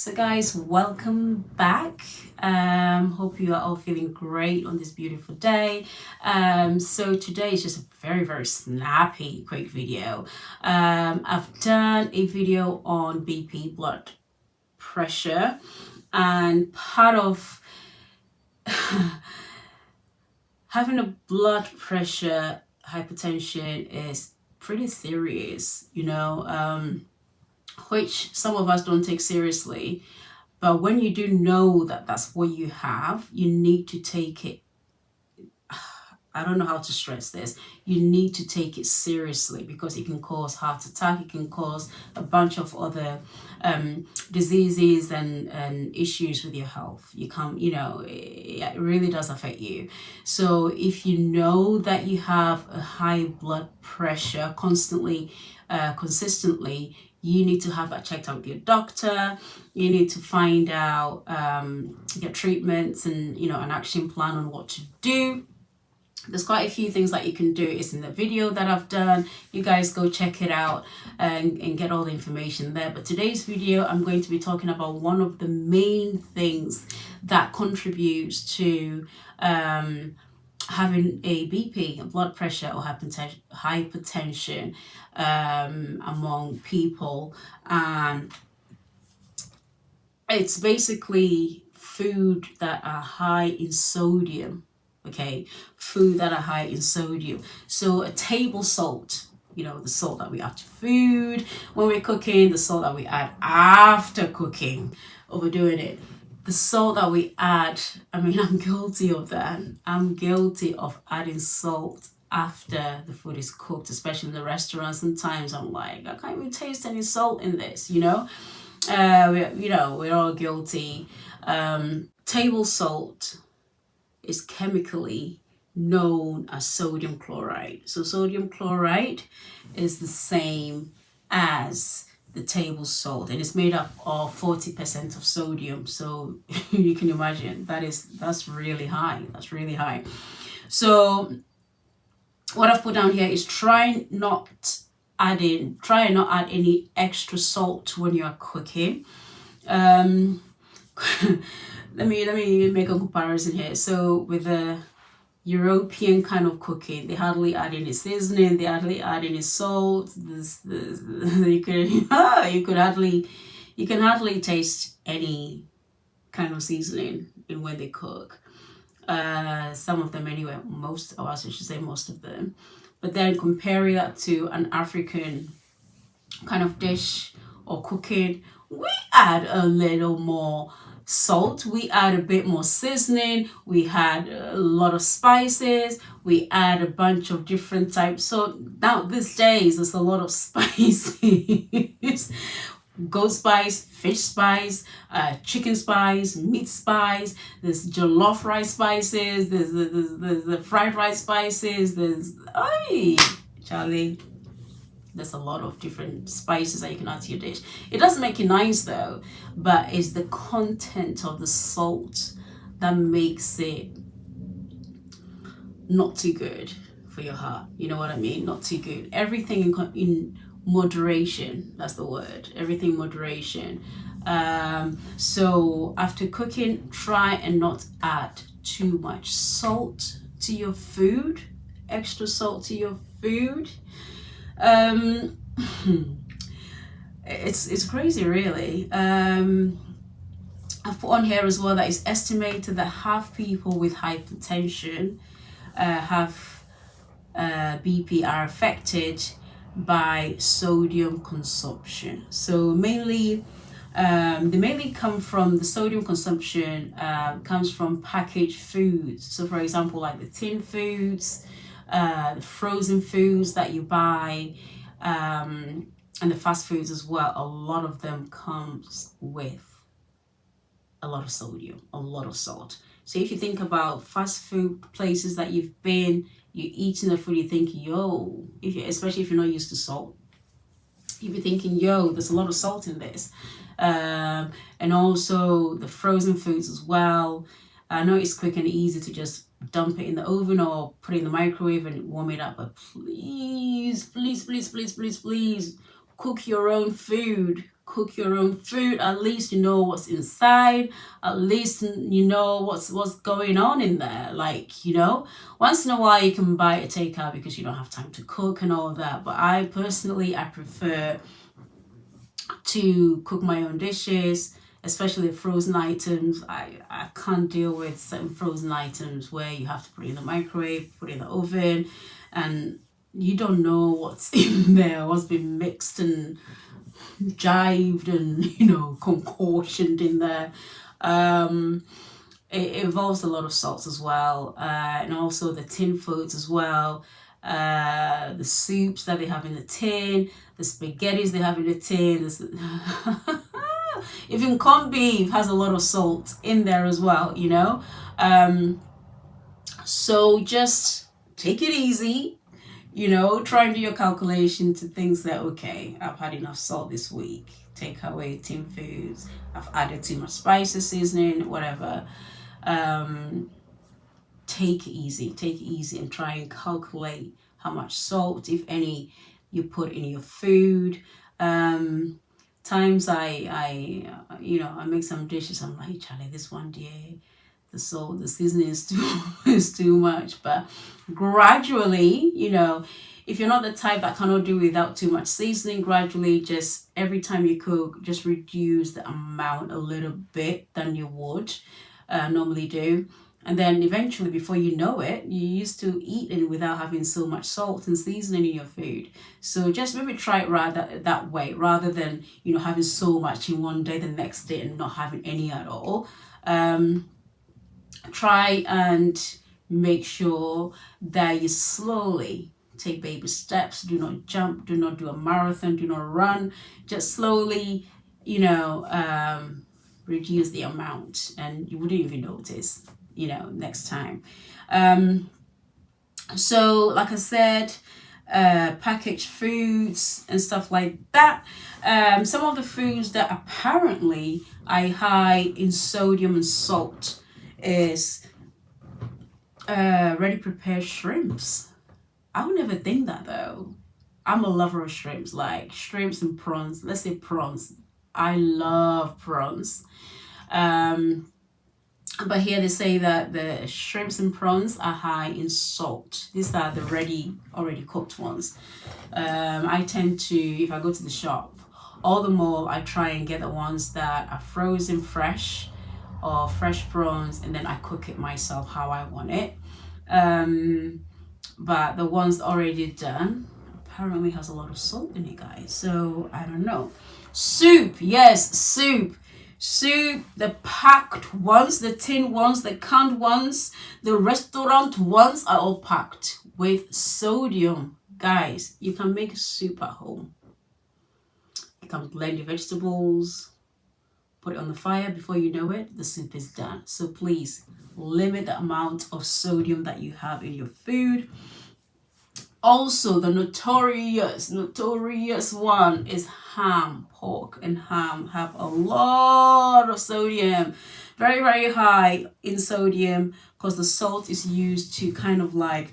So guys, welcome back. Hope you are all feeling great on this beautiful day. So today is just a very snappy quick video. I've done a video on BP, blood pressure, and part of having a blood pressure hypertension is pretty serious, which some of us don't take seriously. But when you do know that that's what you have, you need to take it. I don't know how to stress this. You need to take it seriously because it can cause heart attack. It can cause a bunch of other diseases and issues with your health. You can't, it really does affect you. So if you know that you have a high blood pressure consistently, you need to have that checked out with your doctor. You need to find out, get treatments and, an action plan on what to do. There's quite a few things that you can do. It's in the video that I've done. You guys go check it out and get all the information there. But today's video, I'm going to be talking about one of the main things that contributes to having a BP, a blood pressure or hypertension among people. And it's basically food that are high in sodium. Okay, food that are high in sodium. So a table salt, the salt that we add to food when we're cooking, the salt that we add after cooking, overdoing it. The salt that we add, I'm guilty of that. I'm guilty of adding salt after the food is cooked, especially in the restaurant. Sometimes I'm like, I can't even taste any salt in this, we're all guilty. Table salt is chemically known as sodium chloride. So sodium chloride is the same as the table salt, and it's made up of 40% of sodium. So you can imagine that's really high. That's really high. So what I've put down here is try and not add any extra salt when you are cooking. Let me make a comparison here. So with the European kind of cooking, they hardly add any seasoning, they hardly add any salt. You can hardly taste any kind of seasoning in when they cook. Some of them anyway, most of them. But then compare that to an African kind of dish or cooking, we add a little more salt, we add a bit more seasoning, we add a lot of spices, we add a bunch of different types. So now these days there's a lot of spices. Goat spice, fish spice, chicken spice, meat spice, there's jollof rice spices, there's the fried rice spices, there's there's a lot of different spices that you can add to your dish. It doesn't make it nice though, but it's the content of the salt that makes it not too good for your heart. You know what I mean? Not too good. Everything in moderation. That's the word. Everything in moderation. So after cooking, try and not add too much salt to your food. Extra salt to your food. It's crazy, really. I've put on here as well that it's estimated that half people with hypertension have BP are affected by sodium consumption. So they mainly come from the sodium consumption comes from packaged foods. So for example, like the tin foods, the frozen foods that you buy, and the fast foods as well. A lot of them comes with a lot of sodium, a lot of salt. So if you think about fast food places that you've been, you're eating the food, you think, especially if you're not used to salt, you'd be thinking, there's a lot of salt in this. And also the frozen foods as well. I know it's quick and easy to just dump it in the oven or put it in the microwave and warm it up, but please cook your own food. cook your own food, at least you know what's inside, at least you know what's going on in there. Like, you know, once in a while you can buy a takeout because you don't have time to cook and all that, but I personally, I prefer to cook my own dishes, especially frozen items. I can't deal with certain frozen items where you have to put it in the microwave, put it in the oven, and you don't know what's in there, what's been mixed and jived and, you know, concoctioned in there. It involves a lot of salts as well, and also the tin foods as well, the soups that they have in the tin, the spaghettis they have in the tin. Even corned beef has a lot of salt in there as well, you know. So just take it easy, you know, try and do your calculation to things that, okay, I've had enough salt this week, take away tin foods, I've added too much spices, seasoning, whatever. Take it easy and try and calculate how much salt, if any, you put in your food. Times I you know, I make some dishes, I'm like, Charlie, this one, dear, the salt, the seasoning is too much. But gradually, you know, if you're not the type that cannot do without too much seasoning, gradually, just every time you cook, just reduce the amount a little bit than you would normally do. And then eventually, before you know it, you're used to eating without having so much salt and seasoning in your food. So just maybe try it that way, rather than, you know, having so much in one day, the next day, and not having any at all. Try and make sure that you slowly take baby steps. Do not jump, do not do a marathon, do not run. Just slowly, you know, reduce the amount, and you wouldn't even notice, you know, next time. So like I said, packaged foods and stuff like that. Some of the foods that apparently are high in sodium and salt is ready prepared shrimps. I would never think that though. I'm a lover of shrimps, like shrimps and prawns. Let's say prawns. I love prawns. But here they say that the shrimps and prawns are high in salt. These are the already cooked ones. I tend to, if I go to the shop, all the more I try and get the ones that are frozen fresh, or fresh prawns, and then I cook it myself how I want it. But the ones already done apparently has a lot of salt in it, guys. So I don't know. Soup, yes, soup, the packed ones, the tin ones, the canned ones, the restaurant ones are all packed with sodium. Guys, you can make soup at home. You can blend your vegetables, put it on the fire. Before you know it, the soup is done. So please limit the amount of sodium that you have in your food. Also, the notorious one is ham. Pork and ham have a lot of sodium, very, very high in sodium, because the salt is used to kind of like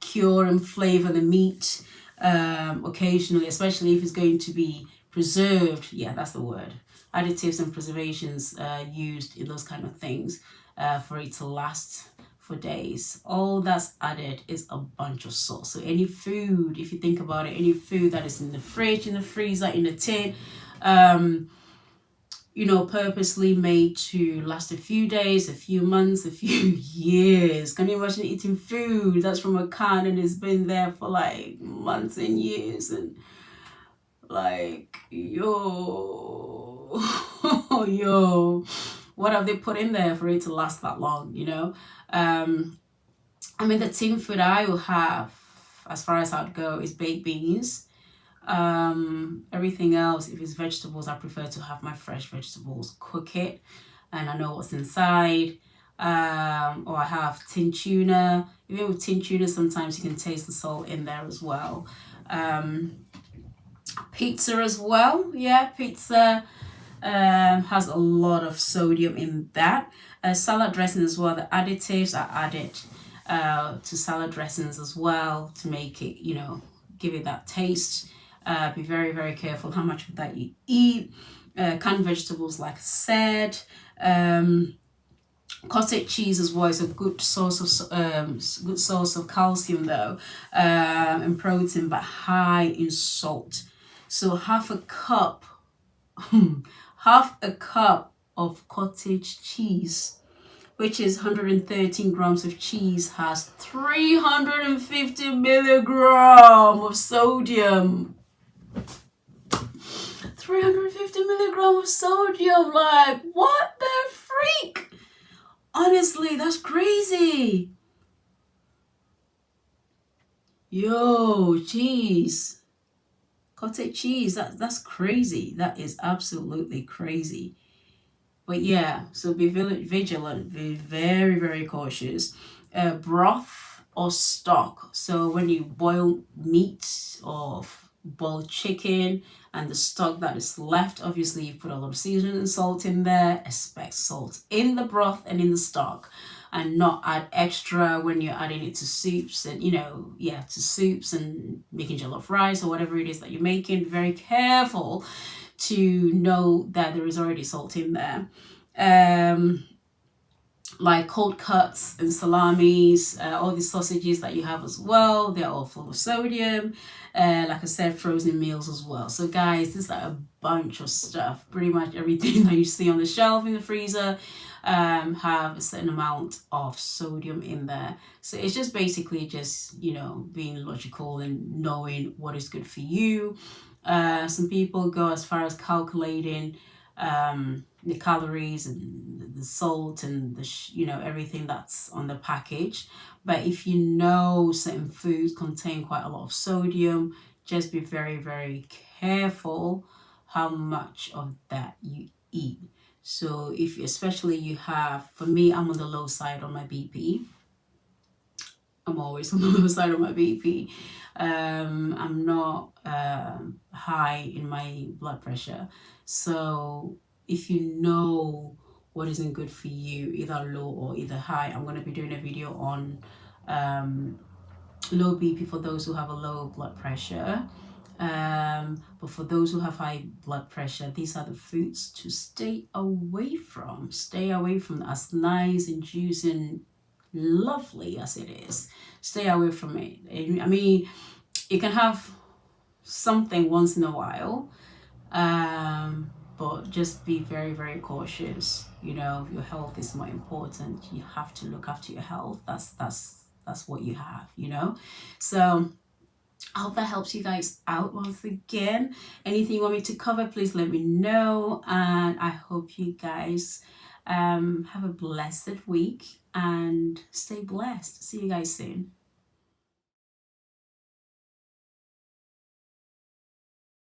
cure and flavor the meat occasionally, especially if it's going to be preserved. Yeah, that's the word. Additives and preservations used in those kind of things for it to last for days. All that's added is a bunch of salt. So any food, if you think about it, any food that is in the fridge, in the freezer, in the tin, you know, purposely made to last a few days, a few months, a few years. Can you imagine eating food that's from a can and it's been there for like months and years, and like, yo, what have they put in there for it to last that long, you know? I mean, the tin food I will have, as far as I'd go, is baked beans. Everything else, if it's vegetables, I prefer to have my fresh vegetables, cook it, and I know what's inside. Or I have tin tuna. Even with tin tuna, sometimes you can taste the salt in there as well. Pizza as well. Yeah, pizza has a lot of sodium in that. Salad dressing as well. The additives are added to salad dressings as well to make it, you know, give it that taste. Be very, very careful how much of that you eat. Canned vegetables, like I said. Cottage cheese as well is a good source of calcium though, and protein, but high in salt. So half a cup of cottage cheese, which is 113 grams of cheese, has 350 milligram of sodium. 350 milligram of sodium, like what the freak? Honestly, that's crazy. Yo, cheese. Cottage cheese, that's crazy. That is absolutely crazy. But yeah, so be vigilant, be very, very cautious. Broth or stock. So when you boil meat or boiled chicken and the stock that is left, obviously you put a lot of seasoning and salt in there. Expect salt in the broth and in the stock, and not add extra when you're adding it to soups and to soups and making jollof rice or whatever it is that you're making. Be very careful to know that there is already salt in there. Like cold cuts and salamis, all these sausages that you have as well, they're all full of sodium. Like I said, frozen meals as well. So guys, this is like a bunch of stuff. Pretty much everything that you see on the shelf in the freezer have a certain amount of sodium in there. So it's just basically just, being logical and knowing what is good for you. Some people go as far as calculating the calories and the salt and everything that's on the package. But if you know certain foods contain quite a lot of sodium, just be very, very careful how much of that you eat. So if especially you have, for me, I'm on the low side on my BP. I'm always on the low side of my BP. I'm not high in my blood pressure. So if you know what isn't good for you, either low or either high, I'm going to be doing a video on low BP for those who have a low blood pressure. But for those who have high blood pressure, these are the foods to stay away from. Stay away from, as nice and juicy and lovely as it is. Stay away from it. I mean, you can have something once in a while, but just be very, very cautious. Your health is more important. You have to look after your health. That's what you have. So I hope that helps you guys out once again. Anything you want me to cover, please let me know. And I hope you guys have a blessed week and stay blessed. See you guys soon.